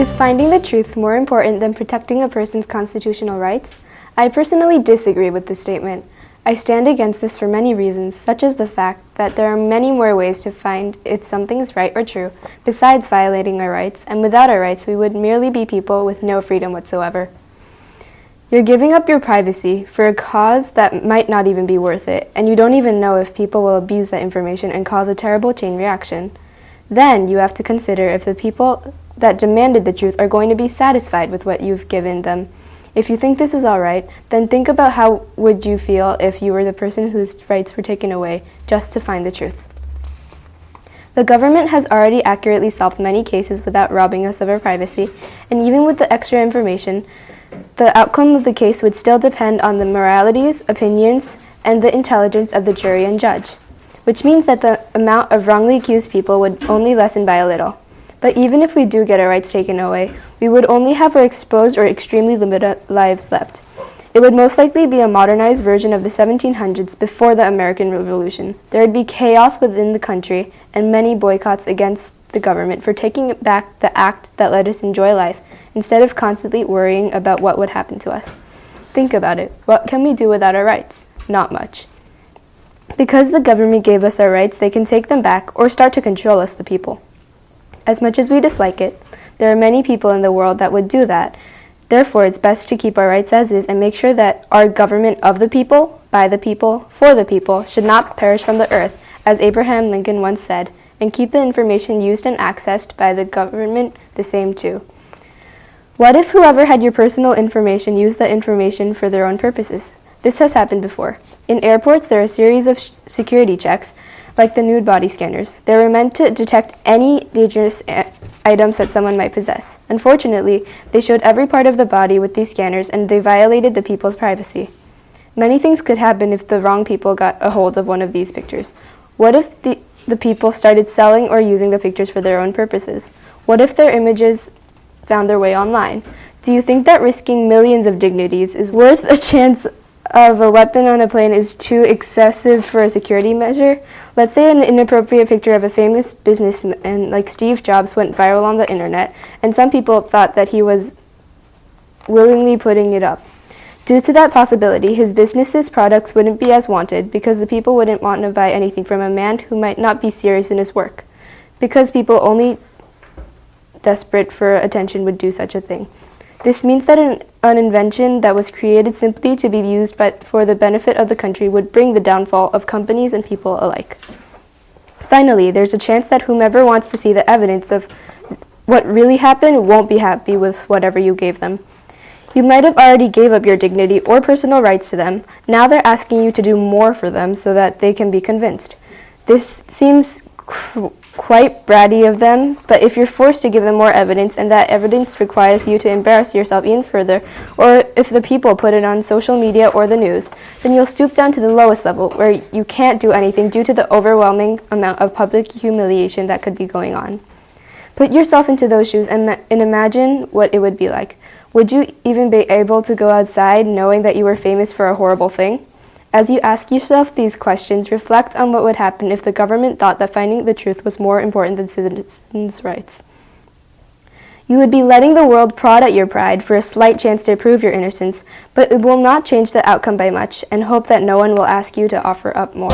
Is finding the truth more important than protecting a person's constitutional rights? I personally disagree with this statement. I stand against this for many reasons, such as the fact that there are many more ways to find if something is right or true, besides violating our rights, and without our rights we would merely be people with no freedom whatsoever. You're giving up your privacy for a cause that might not even be worth it, and you don't even know if people will abuse that information and cause a terrible chain reaction. Then you have to consider if the people that demanded the truth are going to be satisfied with what you've given them. If you think this is all right, then think about how would you feel if you were the person whose rights were taken away just to find the truth. The government has already accurately solved many cases without robbing us of our privacy, and even with the extra information, the outcome of the case would still depend on the moralities, opinions, and the intelligence of the jury and judge, which means that the amount of wrongly accused people would only lessen by a little. But even if we do get our rights taken away, we would only have our exposed or extremely limited lives left. It would most likely be a modernized version of the 1700s before the American Revolution. There would be chaos within the country and many boycotts against the government for taking back the act that let us enjoy life, instead of constantly worrying about what would happen to us. Think about it. What can we do without our rights? Not much. Because the government gave us our rights, they can take them back or start to control us, the people. As much as we dislike it, there are many people in the world that would do that. Therefore, it's best to keep our rights as is and make sure that our government of the people, by the people, for the people, should not perish from the earth, as Abraham Lincoln once said, and keep the information used and accessed by the government the same too. What if whoever had your personal information used that information for their own purposes? This has happened before. In airports, there are a series of security checks, like the nude body scanners. They were meant to detect any dangerous items that someone might possess. Unfortunately, they showed every part of the body with these scanners, and they violated the people's privacy. Many things could happen if the wrong people got a hold of one of these pictures. What if the people started selling or using the pictures for their own purposes? What if their images found their way online? Do you think that risking millions of dignities is worth a chance of a weapon on a plane is too excessive for a security measure? Let's say an inappropriate picture of a famous businessman like Steve Jobs went viral on the internet, and some people thought that he was willingly putting it up. Due to that possibility, his business's products wouldn't be as wanted because the people wouldn't want to buy anything from a man who might not be serious in his work, because people only desperate for attention would do such a thing. This means that an invention that was created simply to be used for the benefit of the country would bring the downfall of companies and people alike. Finally, there's a chance that whomever wants to see the evidence of what really happened won't be happy with whatever you gave them. You might have already gave up your dignity or personal rights to them. Now they're asking you to do more for them so that they can be convinced. This seems quite bratty of them, but if you're forced to give them more evidence and that evidence requires you to embarrass yourself even further, or if the people put it on social media or the news, then you'll stoop down to the lowest level where you can't do anything due to the overwhelming amount of public humiliation that could be going on. Put yourself into those shoes and imagine what it would be like. Would you even be able to go outside knowing that you were famous for a horrible thing? As you ask yourself these questions, reflect on what would happen if the government thought that finding the truth was more important than citizens' rights. You would be letting the world prod at your pride for a slight chance to prove your innocence, but it will not change the outcome by much, and hope that no one will ask you to offer up more.